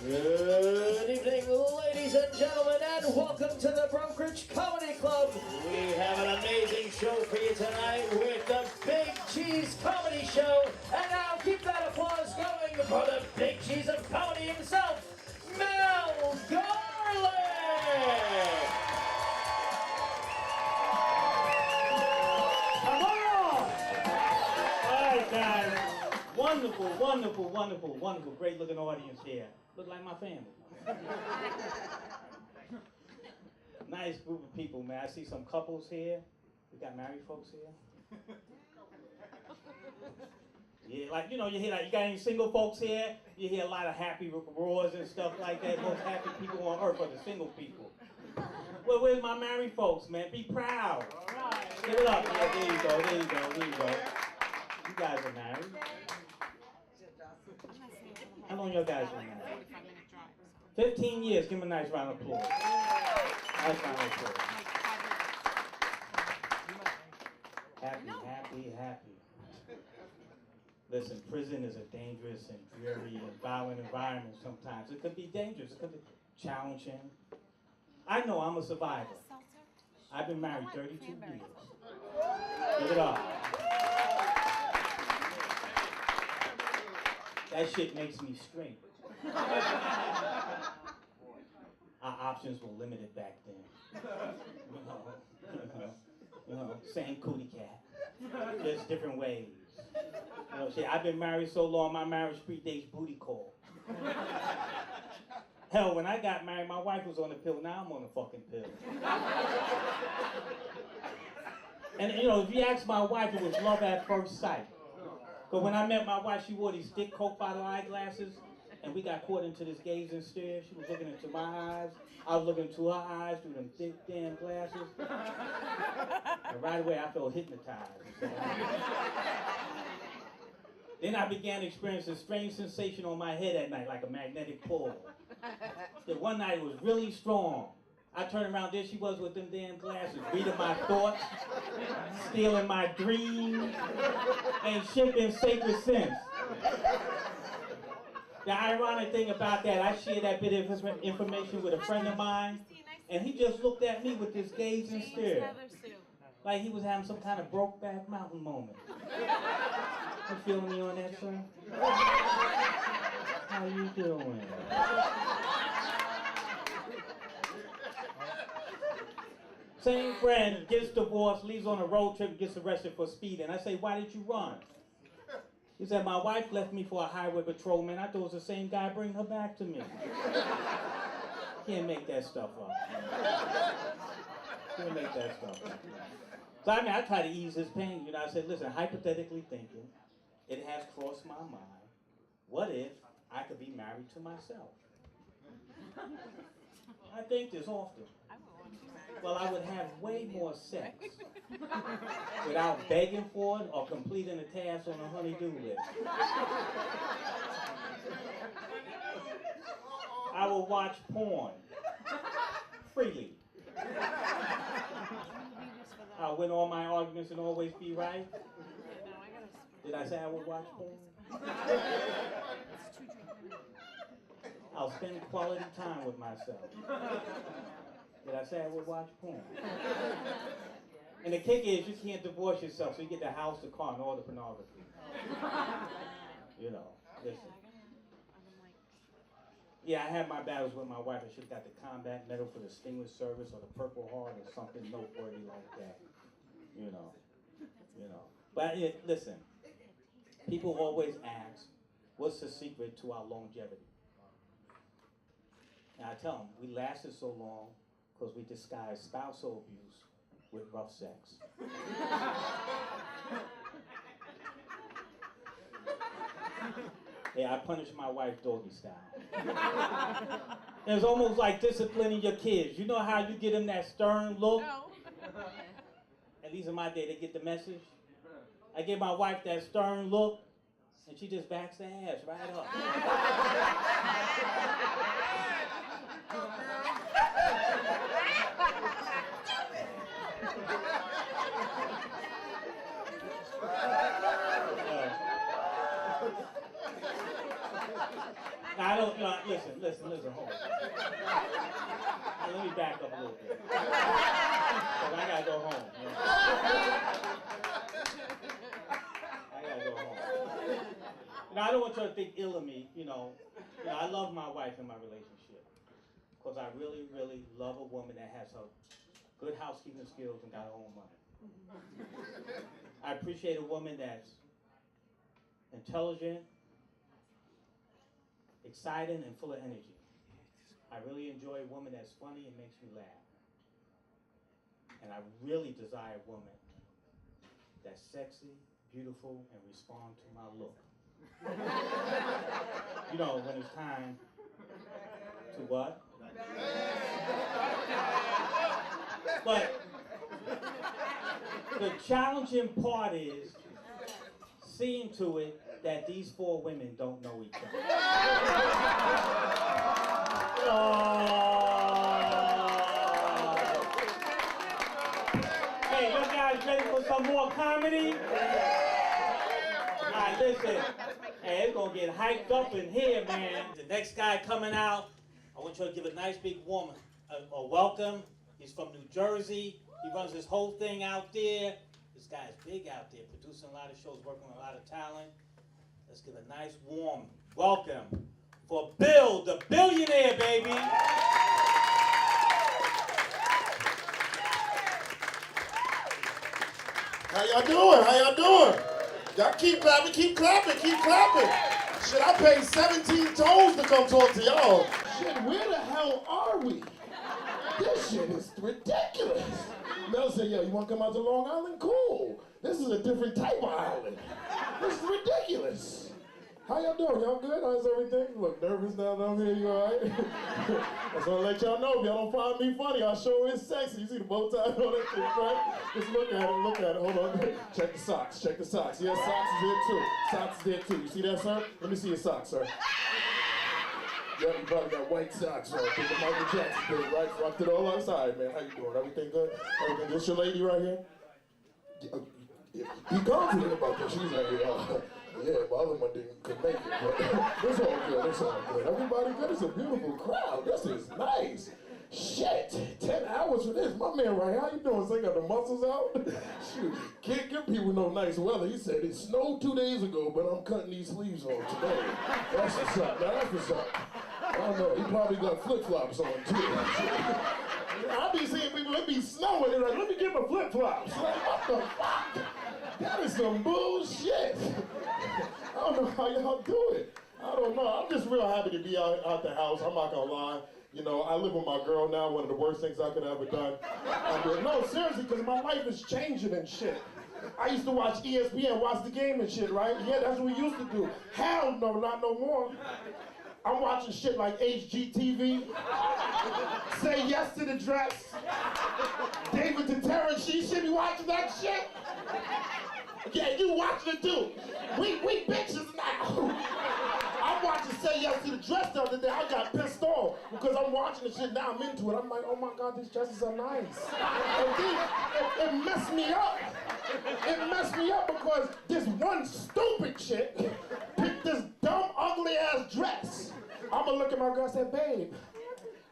Good evening, ladies and gentlemen, and welcome to the Brokerage Comedy Club. We have an amazing show for you tonight with the Big Cheese Comedy Show. And now keep that applause going for the Big Cheese of Comedy himself, Mel Garlick. Come on! All right, guys. Wonderful, great looking audience here. Look like my family. Nice group of people, man. I see some couples here. We got married folks here. Yeah, like, you know, you hear like, you got any single folks here? You hear a lot of happy roars and stuff like that. Most happy people on earth are the single people. Well, where's my married folks, man? Be proud. All right. Give it up. Yeah, there you go. You guys are married. How long y'all guys been married? 15 years. Give them a nice round of applause. Nice round of applause. Happy. Listen, prison is a dangerous and dreary and violent environment sometimes. It could be dangerous. It could be challenging. I know I'm a survivor. I've been married 32 years. Give it up. That shit makes me straight. Our options were limited back then. You know, same cootie cat, just different ways. You know, shit, I've been married so long, my marriage predates booty call. Hell, when I got married, my wife was on the pill, now I'm on the fucking pill. And you know, if you ask my wife, it was love at first sight. Because when I met my wife, she wore these thick Coke bottle eyeglasses, and we got caught into this gaze and stare. She was looking into my eyes, I was looking into her eyes through them thick damn glasses. And right away, I felt hypnotized. Then I began experiencing a strange sensation on my head at night, like a magnetic pull. Then one night it was really strong. I turned around, there she was with them damn glasses, reading my thoughts, stealing my dreams, and shipping sacred sense. The ironic thing about that, I shared that bit of information with a friend of mine, and he just looked at me with this gaze and stare, like he was having some kind of Brokeback Mountain moment. You feeling me on that, sir? How you doing? Same friend gets divorced, leaves on a road trip, and gets arrested for speeding. I say, why did you run? He said, my wife left me for a highway patrolman. I thought it was the same guy bringing her back to me. Can't make that stuff up. Can't make that stuff up. So I mean, I try to ease his pain. You know, I said, listen, hypothetically thinking, it has crossed my mind, what if I could be married to myself? I think this often. Well, I would have way more sex without begging for it or completing a task on a honey-do list. I will watch porn freely. I'll win all my arguments and always be right. Did I say I would watch porn? I'll spend quality time with myself. Did I say I would watch porn? And the kick is you can't divorce yourself, so you get the house, the car, and all the pornography. You know, listen. Yeah, I had my battles with my wife. I should have got the combat medal for the Distinguished Service or the Purple Heart or something noteworthy like that. You know. But listen, people always ask, what's the secret to our longevity? And I tell them, we lasted so long because we disguised spousal abuse with rough sex. Yeah, I punished my wife doggy style. It's almost like disciplining your kids. You know how you get them that stern look? No. At least in my day, they get the message. I give my wife that stern look, and she just backs the ass right up. Now, I don't, listen, hold on. Now, let me back up a little bit. Because I gotta go home. You know? I gotta go home. Now, I don't want you to think ill of me, you know. I love my wife and my relationship. Because I really, really love a woman that has her good housekeeping skills and got her own money. I appreciate a woman that's intelligent, exciting, and full of energy. I really enjoy a woman that's funny and makes me laugh. And I really desire a woman that's sexy, beautiful, and respond to my look. You know, when it's time to what? But the challenging part is seeing to it that these four women don't know each other. Hey, you guys ready for some more comedy? All right, listen. Hey, it's gonna get hyped up in here, man. The next guy coming out, I want you to give a nice big warm a welcome. He's from New Jersey. He runs this whole thing out there. This guy's big out there, producing a lot of shows, working with a lot of talent. Let's give a nice warm welcome for Bill, the Billionaire, baby. How y'all doing? How y'all doing? Y'all keep clapping, keep clapping, keep clapping. Shit, I paid 17 tolls to come talk to y'all. Shit, where the hell are we? This shit is ridiculous. Mel said, yo, you want to come out to Long Island? Cool. This is a different type of island. This is ridiculous. How y'all doing? Y'all good? How's everything? You look nervous down here. You all right? I just want to let y'all know, if y'all don't find me funny, I'll show it's sexy. You see the bow tie and all that shit, right? Just look at it, look at it. Hold on. Check the socks, check the socks. Yes, socks is there too. Socks is there too. You see that, sir? Let me see your socks, sir. Yeah, you probably got white socks, right? Think of Michael Jackson thing, right? Rocked it all outside, man. How you doing? Everything good? Everything good? This your lady right here? Be confident about that. She's like, yeah, my other one couldn't make it, but it's all good, it's all good. Everybody good? It's a beautiful crowd. This is nice. Shit, 10 hours for this. My man right here, how you doing? So got the muscles out? Shoot, can't give people no nice weather. He said it snowed 2 days ago, but I'm cutting these sleeves on today. That's what's up. Now that's what's up. I don't know. He probably got flip-flops on too. I be seeing people, it be snowing, they're like, let me get my flip-flops. Like, what the fuck? That is some bullshit. I don't know how y'all do it. I don't know. I'm just real happy to be out the house. I'm not gonna lie. You know, I live with my girl now, one of the worst things I could have ever done. No, seriously, because my life is changing and shit. I used to watch ESPN, watch the game and shit, right? Yeah, that's what we used to do. Hell no, not no more. I'm watching shit like HGTV, Say Yes to the Dress, David the Terror, she should be watching that shit. Yeah, you watching it too. We bitches now. I'm watching Say Yes to the Dress the other day. I got pissed off because I'm watching the shit now. I'm into it. I'm like, oh my God, these dresses are nice. And then it messed me up. It messed me up because this one stupid chick picked this dumb, ugly ass dress. I'm gonna look at my girl and say, babe,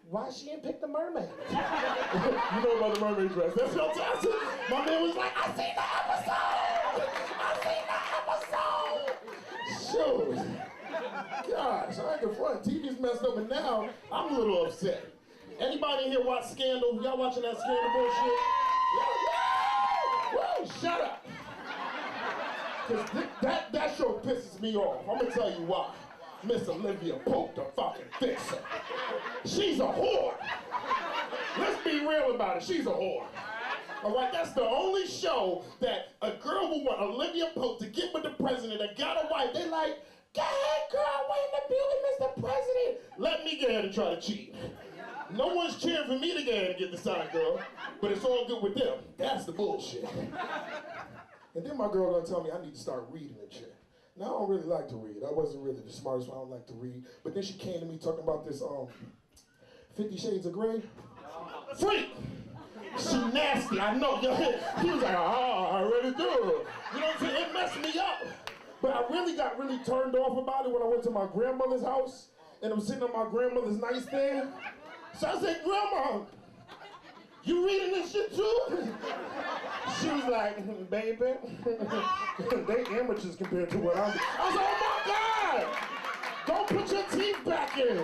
why she didn't pick the mermaid? You know about the mermaid dress. That's fantastic. My man was like, I seen the episode. Shoot. Gosh, I ain't gonna front. TV's messed up, and now I'm a little upset. Anybody in here watch Scandal? Y'all watching that Scandal bullshit? Whoa, shut up. Because that show pisses me off. I'm gonna tell you why. Miss Olivia Pope, the fucking fixer. She's a whore. Let's be real about it. She's a whore. All right, that's the only show that a girl will want Olivia Pope to get with the president that got a wife. They like, go ahead, girl, we're in the building, Mr. President. Let me go ahead and try to cheat. No one's cheering for me to go ahead and get the side girl, but it's all good with them. That's the bullshit. And then my girl gonna tell me I need to start reading and shit. Now, I don't really like to read. I wasn't really the smartest one. I don't like to read. But then she came to me talking about this 50 Shades of Grey. Freak! She nasty, I know. He was like, I already do. You know what I'm saying? It messed me up. But I really got turned off about it when I went to my grandmother's house. and I'm sitting on my grandmother's nightstand. So I said, Grandma, you reading this shit too? She was like, baby, they amateurs compared to what I'm doing. I was like, oh my God! Don't put your teeth back in.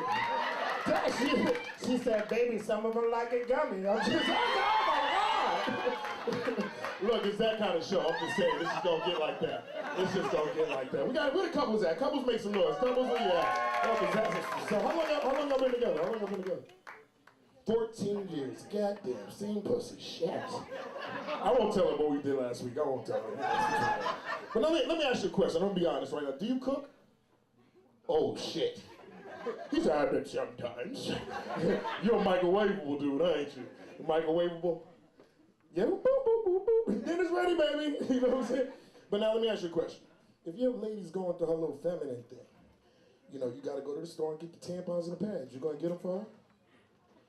She said, baby, some of them like it gummy. I'm just like, oh my God. Look, it's that kind of show. I'm just saying, this is gonna get like that. It's just gonna get like that. Where the couples at? Couples make some noise. Couples, where you at? So how long y'all been together? 14 years. Goddamn, same pussy. Shit. I won't tell her what we did last week. I won't tell her. But let me ask you a question. I'm gonna be honest right now. Do you cook? Oh, shit. He's had it sometimes. You're a microwavable dude, ain't you? Microwavable? Yeah, boop, boop, boop, boop. Dinner's ready, baby. You know what I'm saying? But now let me ask you a question. If your lady's going through her little feminine thing, you know, you gotta go to the store and get the tampons and the pads. You gonna get them for her?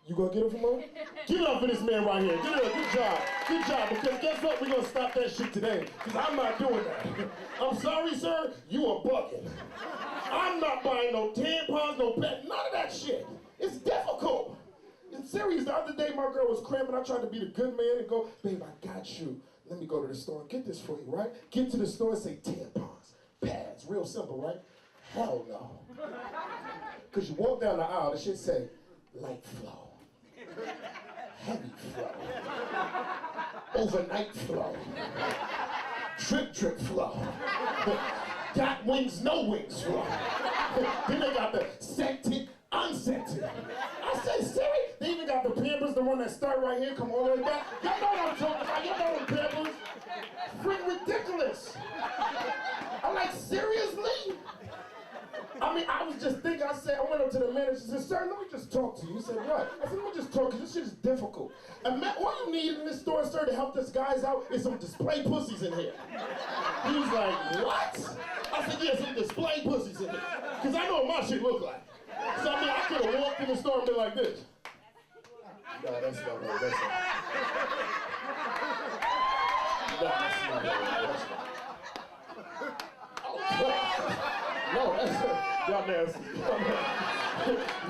You gonna get them for her? Give it up for this man right here. Give it up. Good job. Good job. Because guess what? We're gonna stop that shit today. Because I'm not doing that. I'm sorry, sir. You are bugging. I'm not buying no tampons, no pads, none of that shit. It's difficult. I'm serious. The other day, my girl was cramping. I tried to be the good man and go, babe, I got you. Let me go to the store and get this for you, right? Get to the store and say tampons, pads. Real simple, right? Hell no. Because you walk down the aisle, the shit say, light flow, heavy flow, overnight flow, drip flow, got wings, no wings flow. Then they got the scented, unscented. I said, Siri, they even got the Pampers, the one that start right here, come all the way back. Y'all know what I'm talking about. Y'all know them Pampers. Freaking ridiculous. I'm like, seriously? I mean, I was just thinking, I went up to the manager and said, sir, let me just talk to you. He said, what? I said, let me just talk to you. This shit is difficult. And all you need in this store, sir, to help this guys out is some display pussies in here. He was like, what? I said, yeah, some display pussies in here. Because I know what my shit look like. So I mean, I could have walked in the store and been like this. No, that's not right. That's not right. No, that's not right. That's not right. No, that's y'all nasty.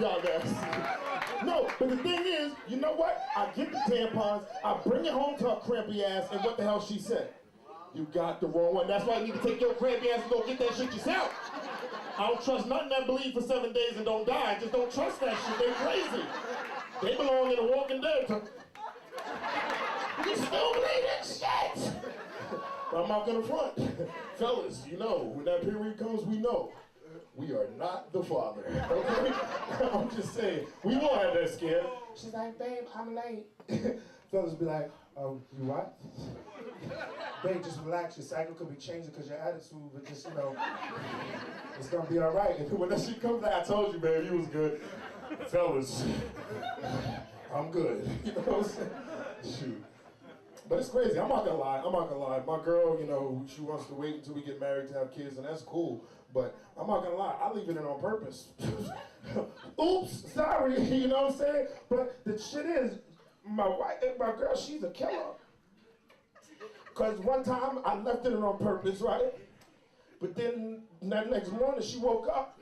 Y'all nasty. No, but the thing is, you know what? I get the tampons, I bring it home to her crampy ass, and what the hell she said? You got the wrong one. That's why you need to take your crampy ass and go get that shit yourself. I don't trust nothing that bleed for 7 days and don't die. I just don't trust that shit. They crazy. They belong in The Walking Dead. You still bleeding shit. I'm not gonna front. Fellas, you know, when that period comes, we know. We are not the father. Okay? I'm just saying, we won't have that scare. She's like, babe, I'm late. Fellas be like, you what? Babe, just relax. Your cycle could be changing because your attitude, but just, you know, it's gonna be all right. And when that shit comes out, I told you, babe, you was good. Fellas, I'm good. You know what I'm saying? Shoot. But it's crazy. I'm not gonna lie. My girl, you know, she wants to wait until we get married to have kids, and that's cool. But I'm not gonna lie, I leave it in on purpose. Oops, sorry, you know what I'm saying? But the shit is, my girl, she's a killer. Cause one time I left it in on purpose, right? But then that next morning she woke up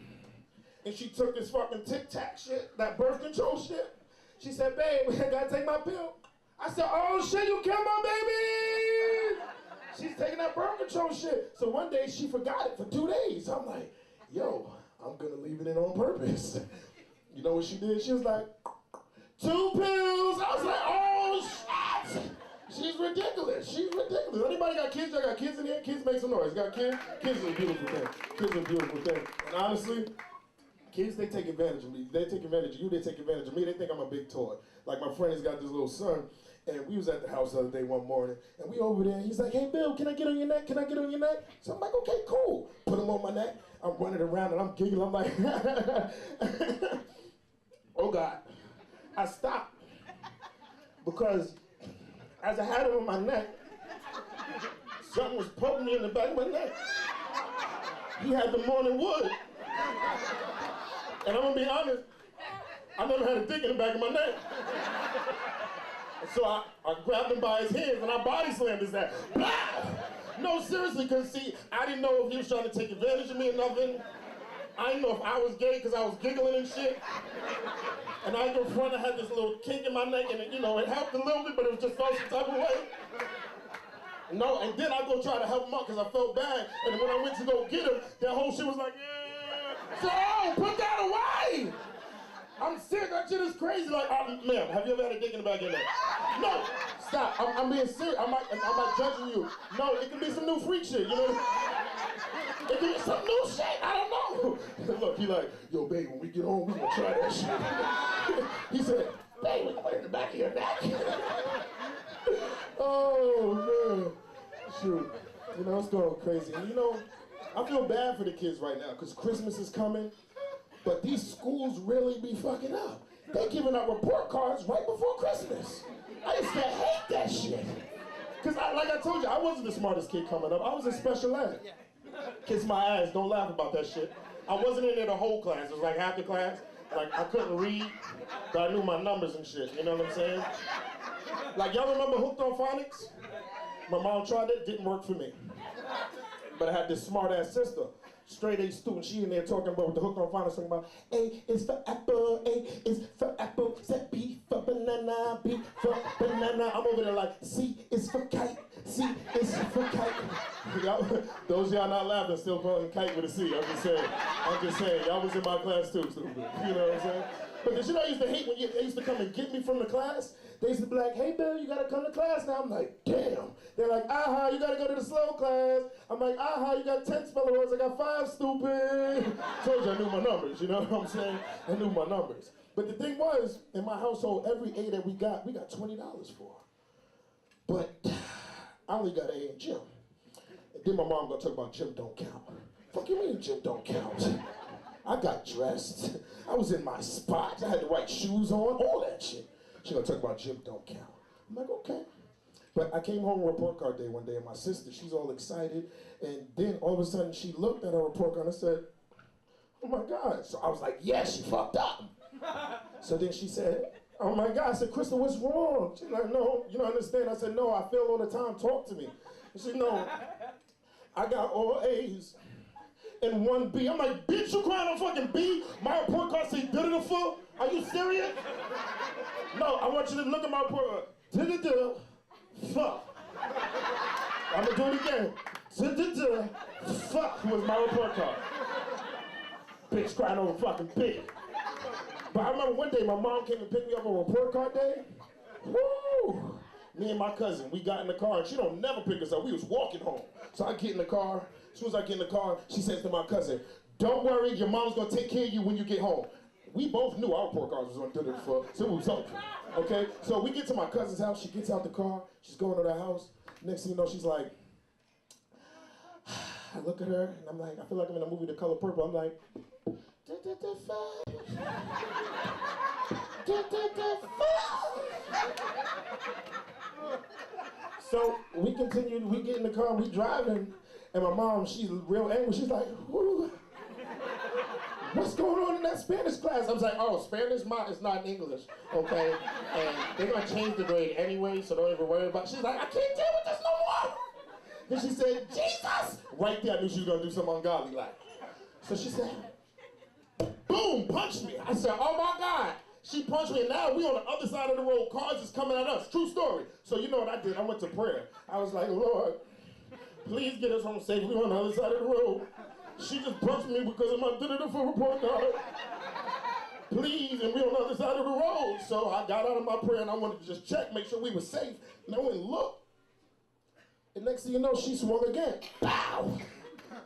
and she took this fucking Tic Tac shit, that birth control shit. She said, babe, I gotta take my pill. I said, oh shit, you killed my baby! She's taking that birth control shit. So one day she forgot it for 2 days. I'm like, yo, I'm gonna leave it in on purpose. You know what she did? She was like, 2 pills. I was like, oh shit! She's ridiculous. She's ridiculous. Anybody got kids? Y'all got kids in here? Kids make some noise. Got kids? Kids is a beautiful thing. Kids are a beautiful thing. And honestly, kids, they take advantage of me. They take advantage of you. They take advantage of me. They think I'm a big toy. Like my friend's got this little son, and we was at the house the other day one morning, and we over there, and he's like, hey, Bill, can I get on your neck? Can I get on your neck? So I'm like, okay, cool. Put him on my neck. I'm running around, and I'm giggling. I'm like, oh, God. I stopped. Because as I had him on my neck, something was poking me in the back of my neck. He had the morning wood. And I'm gonna be honest, I never had a dick in the back of my neck. And so I grabbed him by his hands and I body slammed his ass. Blah! No, seriously, because see, I didn't know if he was trying to take advantage of me or nothing. I didn't know if I was gay because I was giggling and shit. And I go front, I had this little kink in my neck, and it, you know, it helped a little bit, but it was just felt some type of way. No, and then I go try to help him out because I felt bad. And when I went to go get him, that whole shit was like, yeah. So, oh, put that away! I'm sick, that shit is crazy. Like, ma'am, have you ever had a dick in the back of your neck? No, stop, I'm being serious. I'm not judging you. No, it could be some new freak shit, you know? It could be some new shit, I don't know. Look, he like, yo, baby, when we get home, we gonna try that shit. He said, baby, we gonna put it in the back of your neck. Oh, man. Shoot, you know, it's going crazy. And you know, I feel bad for the kids right now, because Christmas is coming. But these schools really be fucking up. They giving out report cards right before Christmas. I used to hate that shit. Cause like I told you, I wasn't the smartest kid coming up. I was in special ed. Kiss my ass, don't laugh about that shit. I wasn't in there the whole class. It was like half the class. Like I couldn't read, but I knew my numbers and shit. You know what I'm saying? Like y'all remember Hooked on Phonics? My mom tried it, didn't work for me. But I had this smart ass sister. Straight A student, she in there talking about with the Hooked on Phonics, talking about A is for apple, A is for apple, set B for banana, B for banana. I'm over there like C is for kite, C is for kite. Y'all, those of y'all not laughing still calling kite with a C. I'm just saying, y'all was in my class too, so, you know what I'm saying? But the shit I used to hate when they used to come and get me from the class, they used to be like, hey, Bill, you gotta come to class now. I'm like, damn. They're like, aha, you gotta go to the slow class. I'm like, aha, you got 10 spelling words, I got 5, stupid. Told you I knew my numbers, you know what I'm saying? I knew my numbers. But the thing was, in my household, every A that we got $20 for. But I only got A in gym. And then my mom gonna talk about gym don't count. Fuck you mean gym don't count? I got dressed. I was in my spot. I had the right shoes on, all that shit. She gonna talk about gym don't count. I'm like, okay. But I came home report card day one day, and my sister, she's all excited, and then all of a sudden she looked at her report card and said, oh my God. So I was like, yes, you fucked up. So then she said, oh my God. I said, Crystal, what's wrong? She's like, no, you don't understand. I said, no, I fail all the time, talk to me. She said, no, I got all A's and 1 B. I'm like, bitch, you crying on fucking B? My report card say da-da-da-fuck? Are you serious? No, I want you to look at my report card. Da-da-da-fuck. I'm gonna do it again. Da-da-da-fuck was my report card. Bitch crying over fucking B. But I remember one day my mom came and picked me up on report card day. Woo! Me and my cousin, we got in the car, and she don't never pick us up. We was walking home. So I get in the car. As soon as I get in the car, she says to my cousin, don't worry, your mom's gonna take care of you when you get home. We both knew our report cards was on da-da-da-fuck, so it was something, okay? So we get to my cousin's house, she gets out the car, she's going to the house. Next thing you know, she's like, I look at her, and I'm like, I feel like I'm in a movie, The Color Purple. I'm like, da-da-da-fuck. So we continued, we get in the car, we driving, and my mom, she's real angry. She's like, whoo, what's going on in that Spanish class? I was like, oh, Spanish is not English, okay? And they're gonna change the grade anyway, so don't even worry about it. She's like, I can't deal with this no more. Then she said, Jesus! Right there, I knew she was gonna do something ungodly like. So she said, boom, punched me. I said, oh my God. She punched me, and now we on the other side of the road. Cars is coming at us. True story. So you know what I did? I went to prayer. I was like, Lord, please get us home safely on the other side of the road. She just punched me because of my da-da-da-fuck report card. Please, and we on the other side of the road. So I got out of my prayer, and I wanted to just check, make sure we were safe. And I went and looked. And next thing you know, she swung again. Pow!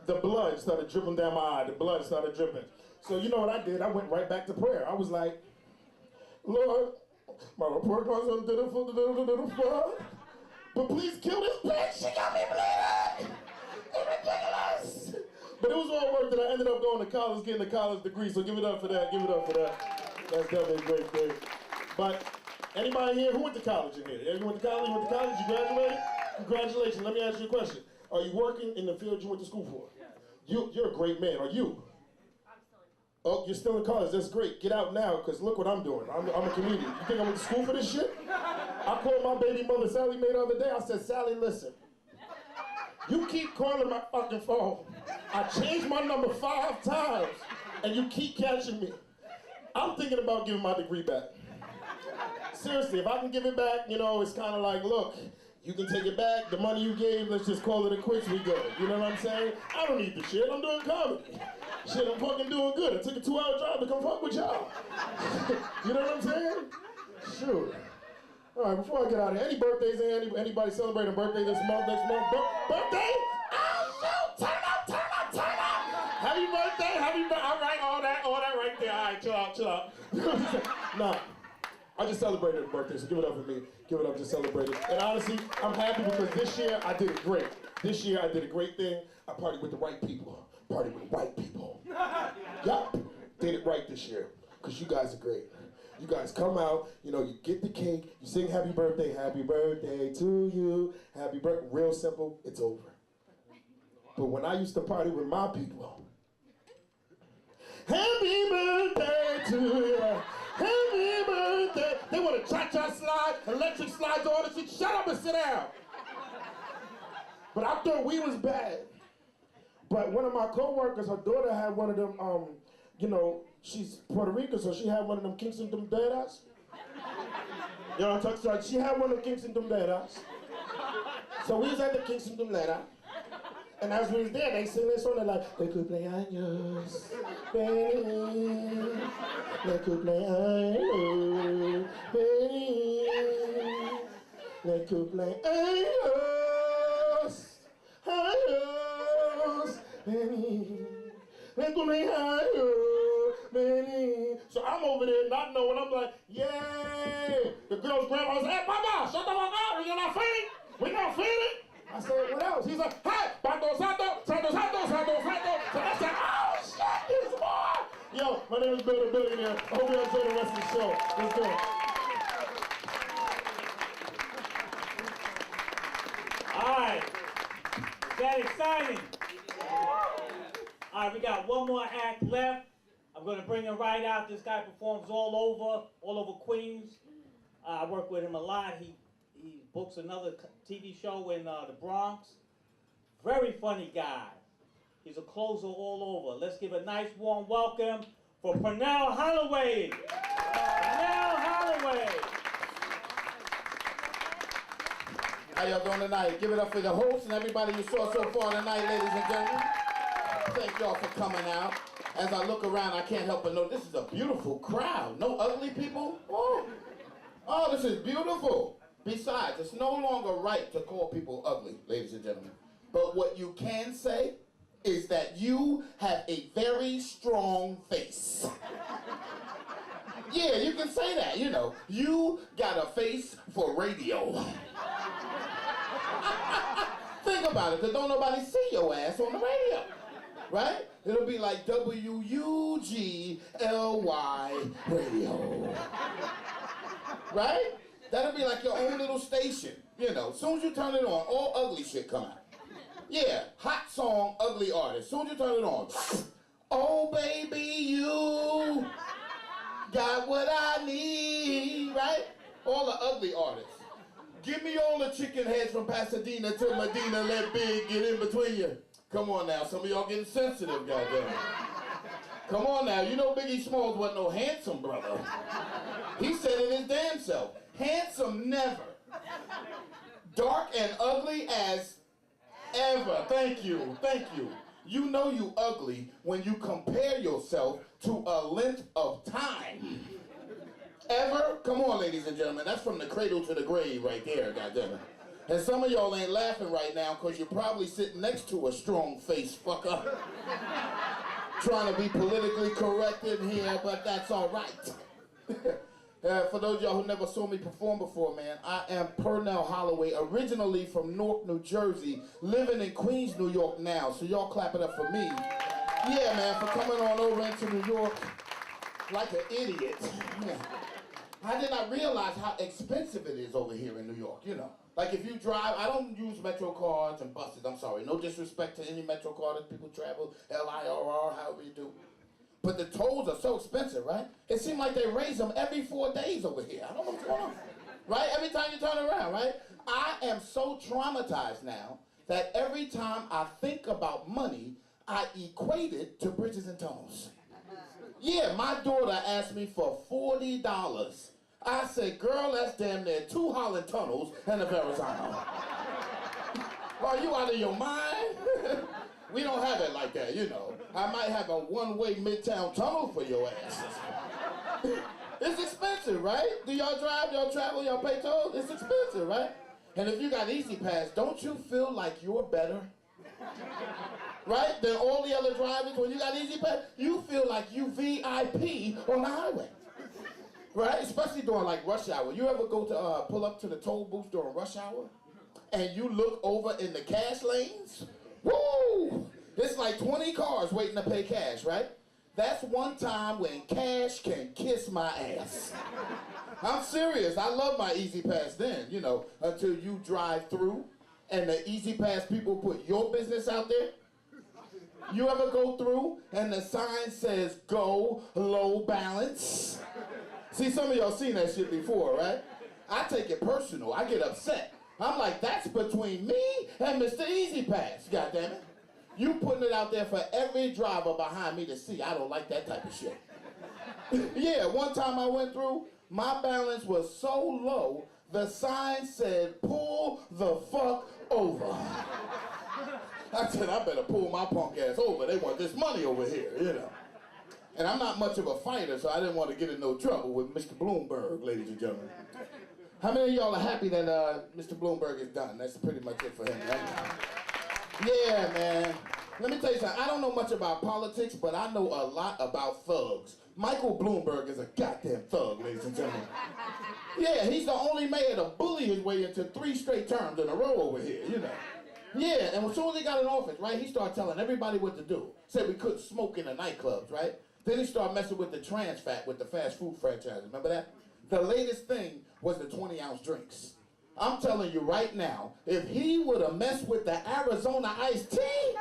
The blood started dripping down my eye. The blood started dripping. So you know what I did? I went right back to prayer. I was like, Lord, my report cards on da-da-da-da-da-da-da-da, but please kill this bitch. She got me bleeding. It's ridiculous. But it was all work that I ended up going to college, getting a college degree. So give it up for that. Give it up for that. That's definitely a great thing. But anybody here who went to college in here? You went to college? You went to college? You graduated? Congratulations. Let me ask you a question. Are you working in the field you went to school for? You're a great man. Are you? Oh, you're still in college, that's great. Get out now, because look what I'm doing. I'm a comedian. You think I went to school for this shit? I called my baby mother, Sally Mae, the other day. I said, Sally, listen. You keep calling my fucking phone. I changed my number 5 times. and you keep catching me, I'm thinking about giving my degree back. Seriously, if I can give it back, you know, it's kind of like, look, you can take it back, the money you gave, let's just call it a quits, we good. You know what I'm saying? I don't need the shit, I'm doing comedy. Shit, I'm fucking doing good. I took a 2-hour drive to come fuck with y'all. You know what I'm saying? Shoot. All right, before I get out of here, any birthdays in? Anybody celebrating a birthday this month, next month? Birthday? Oh, shoot! Turn up! Happy birthday! All right, all that right there. All right, chill out. Nah, I just celebrated a birthday, so give it up for me. Give it up, just celebrate it. And honestly, I'm happy because this year I did it great. This year I did a great thing. I partied with the right people. Partied with white people. Yup, did it right this year, because you guys are great. You guys come out, you know, you get the cake, you sing happy birthday to you, happy birthday, real simple, it's over. But when I used to party with my people, happy birthday to you, happy birthday. They want a cha-cha slide, electric slides, all this shit. Shut up and sit down. But I thought we was bad. But one of my co-workers, her daughter had one of them, you know, she's Puerto Rican, so she had one of them Kingston Dumberas. You know what I'm talking about? She had one of them Kingston Dumberas. So we was at the Kingston Dumbera. And as we was there, they sing this song, they're like, de cumpleaños, feliz, de cumpleaños, feliz, de cumpleaños, años, feliz, de cumpleaños, feliz. So I'm over there not knowing, I'm like, yay! The girl's grandma was, hey, mama, shut the fuck up, you're not feeding? We not feeding? I said, what else? He's like, hey, Santo. So I said, oh, shit, there's more. Yo, my name is Billionaire. I hope you enjoy the rest of the show. Let's go. All right. Is that exciting? All right, we got one more act left. I'm going to bring him right out. This guy performs all over Queens. I work with him a lot. He books another TV show in the Bronx. Very funny guy. He's a closer all over. Let's give a nice warm welcome for Purnell Holloway. Purnell Holloway. How y'all doing tonight? Give it up for the host and everybody you saw so far tonight, ladies and gentlemen. Thank y'all for coming out. As I look around, I can't help but know this is a beautiful crowd. No ugly people? Oh, this is beautiful. Besides, it's no longer right to call people ugly, ladies and gentlemen. But what you can say is that you have a very strong face. Yeah, you can say that, you know. You got a face for radio. Think about it, because don't nobody see your ass on the radio, right? It'll be like WUGLY radio, right? That'll be like your own little station, you know. As soon as you turn it on, all ugly shit come out. Yeah, hot song, ugly artist. As soon as you turn it on, oh baby, you got what I need, right? All the ugly artists. Give me all the chicken heads from Pasadena to Medina, let Big get in between you. Come on now, some of y'all getting sensitive, goddamn. Come on now, you know Biggie Smalls wasn't no handsome brother. He said it his damn self. Handsome never. Dark and ugly as ever. Thank you. You know you ugly when you compare yourself to a length of time. Ever? Come on, ladies and gentlemen. That's from the cradle to the grave right there, goddammit. And some of y'all ain't laughing right now because you're probably sitting next to a strong-faced fucker. Trying to be politically correct in here, but that's all right. For those of y'all who never saw me perform before, man, I am Purnell Holloway, originally from Newark, New Jersey, living in Queens, New York now. So y'all clap it up for me. Yeah, man, for coming on over into New York like an idiot. Yeah. I did not realize how expensive it is over here in New York, you know. Like if you drive, I don't use Metro cards and buses, I'm sorry. No disrespect to any Metro card as people travel, LIRR, however you do. But the tolls are so expensive, right? It seems like they raise them every 4 days over here. I don't know what's going on. Right? Every time you turn around, right? I am so traumatized now that every time I think about money, I equate it to bridges and tunnels. Yeah, my daughter asked me for $40. I said, girl, that's damn near 2 Holland tunnels and a Verrazano. Are you out of your mind? We don't have it like that, you know. I might have a one-way Midtown tunnel for your asses. It's expensive, right? Do y'all drive, y'all travel, y'all pay tolls? It's expensive, right? And if you got Easy Pass, don't you feel like you're better? Right? Than all the other drivers, when you got Easy Pass, you feel like you VIP on the highway. Right? Especially during like rush hour. You ever go to pull up to the toll booth during rush hour? And you look over in the cash lanes? Woo! It's like 20 cars waiting to pay cash, right? That's one time when cash can kiss my ass. I'm serious. I love my Easy Pass then, you know, until you drive through and the Easy Pass people put your business out there. You ever go through and the sign says, go low balance? See, some of y'all seen that shit before, right? I take it personal. I get upset. I'm like, that's between me and Mr. Easy Pass, goddammit. You putting it out there for every driver behind me to see. I don't like that type of shit. Yeah, one time I went through, my balance was so low, the sign said, pull the fuck over. I said, I better pull my punk ass over. They want this money over here, you know. And I'm not much of a fighter, so I didn't want to get in no trouble with Mr. Bloomberg, ladies and gentlemen. How many of y'all are happy that Mr. Bloomberg is done? That's pretty much it for him, right? Yeah, man. Let me tell you something. I don't know much about politics, but I know a lot about thugs. Michael Bloomberg is a goddamn thug, ladies and gentlemen. Yeah, he's the only mayor to bully his way into 3 straight terms in a row over here, you know. Yeah, and as soon as he got in office, right, he started telling everybody what to do. Said we couldn't smoke in the nightclubs, right? Then he started messing with the trans fat with the fast food franchises. Remember that? The latest thing was the 20-ounce drinks. I'm telling you right now, if he would have messed with the Arizona iced tea,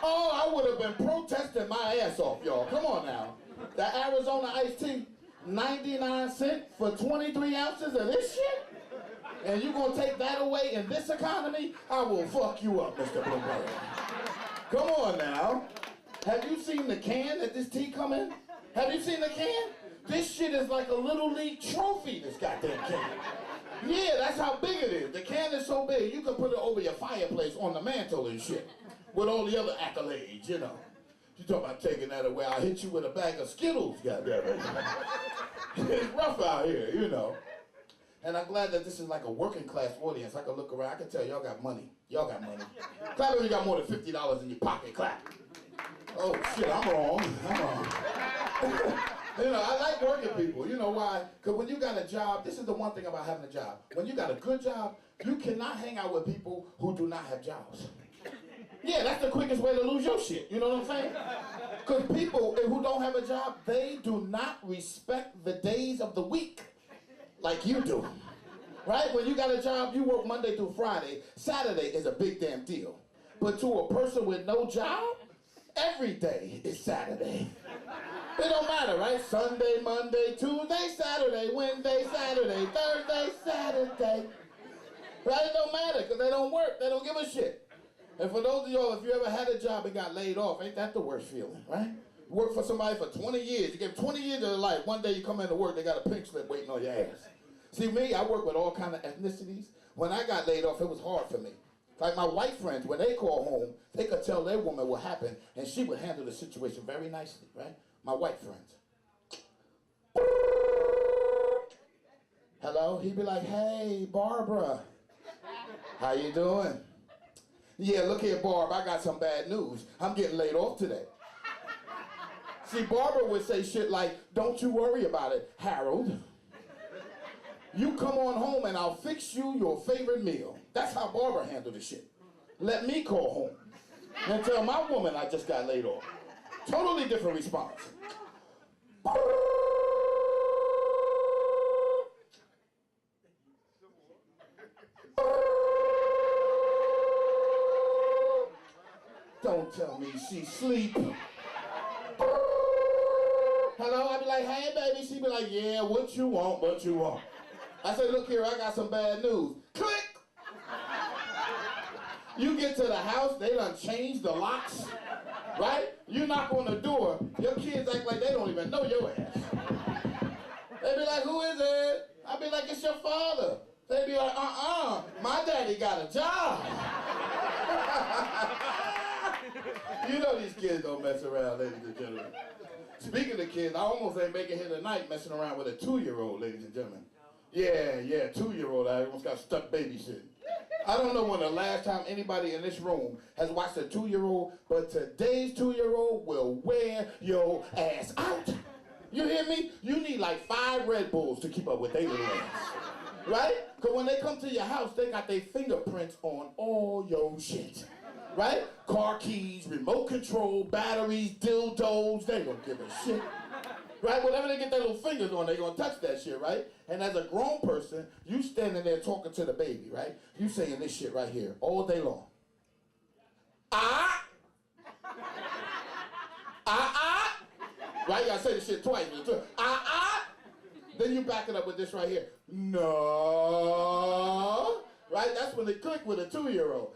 oh, I would have been protesting my ass off, y'all. Come on now. The Arizona iced tea, 99 cents for 23 ounces of this shit? And you gonna take that away in this economy? I will fuck you up, Mr. Bloomberg. Come on now. Have you seen the can that this tea come in? Have you seen the can? This shit is like a Little League trophy, this goddamn can. Yeah, that's how big it is. The can is so big, you can put it over your fireplace on the mantle and shit. With all the other accolades, you know. You talk about taking that away, I'll hit you with a bag of Skittles, goddammit. It's rough out here, you know. And I'm glad that this is like a working class audience. I can look around, I can tell y'all got money. Y'all got money. Clap if you got more than $50 in your pocket, clap. Oh shit, I'm wrong. You know, I like working people. You know why? Because when you got a job, this is the one thing about having a job. When you got a good job, you cannot hang out with people who do not have jobs. Yeah, that's the quickest way to lose your shit. You know what I'm saying? Because people who don't have a job, they do not respect the days of the week like you do. Right? When you got a job, you work Monday through Friday. Saturday is a big damn deal. But to a person with no job, every day is Saturday. It don't matter, right? Sunday, Monday, Tuesday, Saturday, Wednesday, Saturday, Thursday, Saturday. Right? It don't matter because they don't work. They don't give a shit. And for those of y'all, if you ever had a job and got laid off, ain't that the worst feeling, right? You work for somebody for 20 years. You give 20 years of their life. One day you come into work, they got a pink slip waiting on your ass. See, me, I work with all kind of ethnicities. When I got laid off, it was hard for me. Like my white friends, when they call home, they could tell their woman what happened, and she would handle the situation very nicely, right? My white friends. Hello? He'd be like, hey, Barbara. How you doing? Yeah, look here, Barb, I got some bad news. I'm getting laid off today. See, Barbara would say shit like, don't you worry about it, Harold. You come on home and I'll fix you your favorite meal. That's how Barbara handled the shit. Let me call home and tell my woman I just got laid off. Totally different response. Don't tell me she's asleep. Hello, I'd be like, hey baby. She'd be like, yeah, what you want, what you want. I said, look here, I got some bad news. Click! You get to the house, they done changed the locks, right? You knock on the door, your kids act like they don't even know your ass. They be like, who is it? I be like, it's your father. They be like, my daddy got a job. You know these kids don't mess around, ladies and gentlemen. Speaking of kids, I almost ain't making here tonight messing around with a 2-year-old, ladies and gentlemen. Yeah, 2-year-old. I almost got stuck babysitting. I don't know when the last time anybody in this room has watched a 2-year-old, but today's 2-year-old will wear your ass out. You hear me? You need like 5 Red Bulls to keep up with their little ass. Right? Because when they come to your house, they got their fingerprints on all your shit. Right? Car keys, remote control, batteries, dildos, they don't give a shit. Right? Whatever they get their little fingers on, they gonna touch that shit, right? And as a grown person, you standing there talking to the baby, right? You saying this shit right here all day long. Right? You gotta say this shit twice. Then you back it up with this right here. No. Right? That's when they click with a 2-year-old.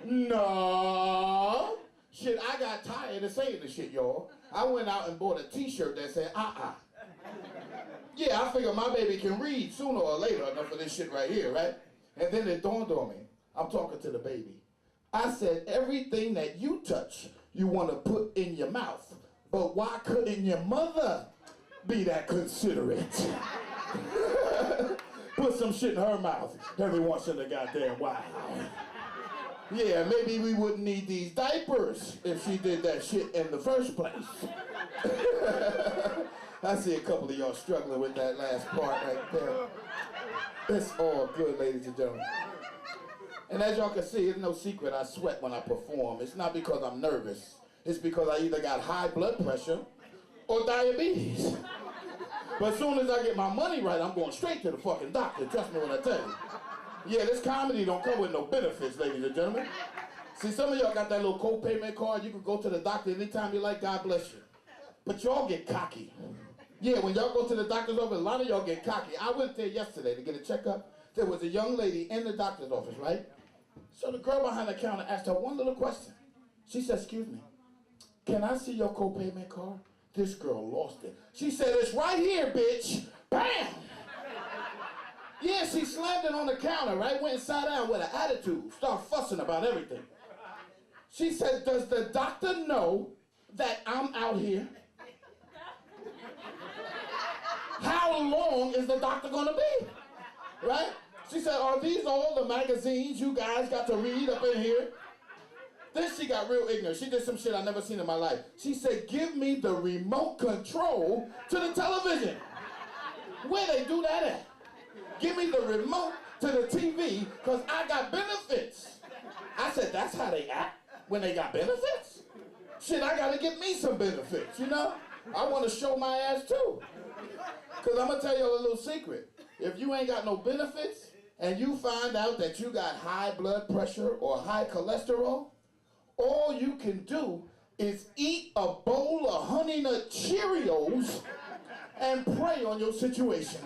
No. Shit, I got tired of saying this shit, y'all. I went out and bought a t-shirt that said, Yeah, I figure my baby can read sooner or later enough of this shit right here, right? And then it dawned on me. I'm talking to the baby. I said, everything that you touch, you want to put in your mouth. But why couldn't your mother be that considerate? Put some shit in her mouth every once in a goddamn while. Yeah, maybe we wouldn't need these diapers if she did that shit in the first place. I see a couple of y'all struggling with that last part right there. It's all good, ladies and gentlemen. And as y'all can see, it's no secret I sweat when I perform. It's not because I'm nervous. It's because I either got high blood pressure or diabetes. But as soon as I get my money right, I'm going straight to the fucking doctor. Trust me when I tell you. Yeah, this comedy don't come with no benefits, ladies and gentlemen. See, some of y'all got that little co-payment card. You can go to the doctor anytime you like. God bless you. But y'all get cocky. Yeah, when y'all go to the doctor's office, a lot of y'all get cocky. I went there yesterday to get a checkup. There was a young lady in the doctor's office, right? So the girl behind the counter asked her one little question. She said, excuse me, can I see your co-payment card? This girl lost it. She said, it's right here, bitch. Bam! Yeah, she slammed it on the counter, right? Went inside out with an attitude. Started fussing about everything. She said, does the doctor know that I'm out here? How long is the doctor gonna be? Right? She said, are these all the magazines you guys got to read up in here? Then she got real ignorant. She did some shit I never seen in my life. She said, give me the remote control to the television. Where they do that at? Give me the remote to the TV, because I got benefits. I said, that's how they act when they got benefits? Shit, I gotta get me some benefits, you know? I wanna show my ass too. Because I'm gonna tell you a little secret. If you ain't got no benefits, and you find out that you got high blood pressure or high cholesterol, all you can do is eat a bowl of Honey Nut Cheerios and pray on your situation.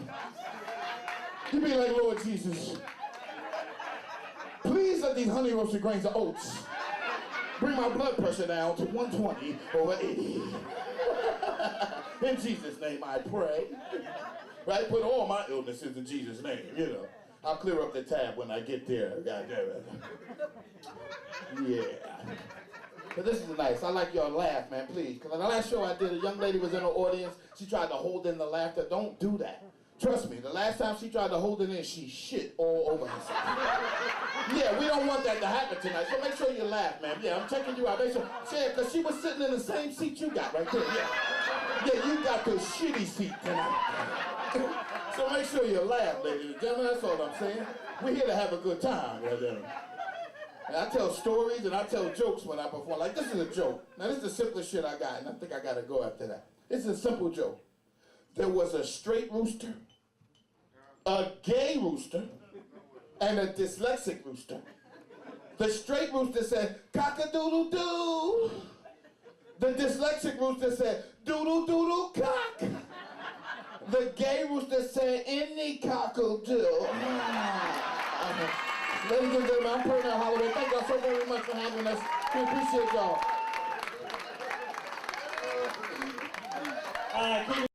You be like, Lord Jesus, please let these honey roasted grains of oats bring my blood pressure down to 120/80. In Jesus' name I pray. Right? Put all my illnesses in Jesus' name, you know. I'll clear up the tab when I get there. God damn it. Yeah. But this is nice. I like y'all laugh, man, please. Because on the last show I did, a young lady was in the audience. She tried to hold in the laughter. Don't do that. Trust me, the last time she tried to hold it in, she shit all over herself. Yeah, we don't want that to happen tonight, so make sure you laugh, man. Yeah, I'm checking you out. Make sure, yeah, because she was sitting in the same seat you got right there. Yeah, yeah, you got the shitty seat tonight. So make sure you laugh, ladies and gentlemen. That's all I'm saying. We're here to have a good time, right there. And I tell stories and I tell jokes when I perform. Like, this is a joke. Now, this is the simplest shit I got, and I think I got to go after that. It's a simple joke. There was a straight rooster, a gay rooster, and a dyslexic rooster. The straight rooster said, cock-a-doodle-doo. The dyslexic rooster said, doodle-doodle-cock. The gay rooster said, any cock'll do. Ladies and gentlemen, I'm Purnell, Holloway. Thank y'all so very much for having us. We appreciate y'all. All right,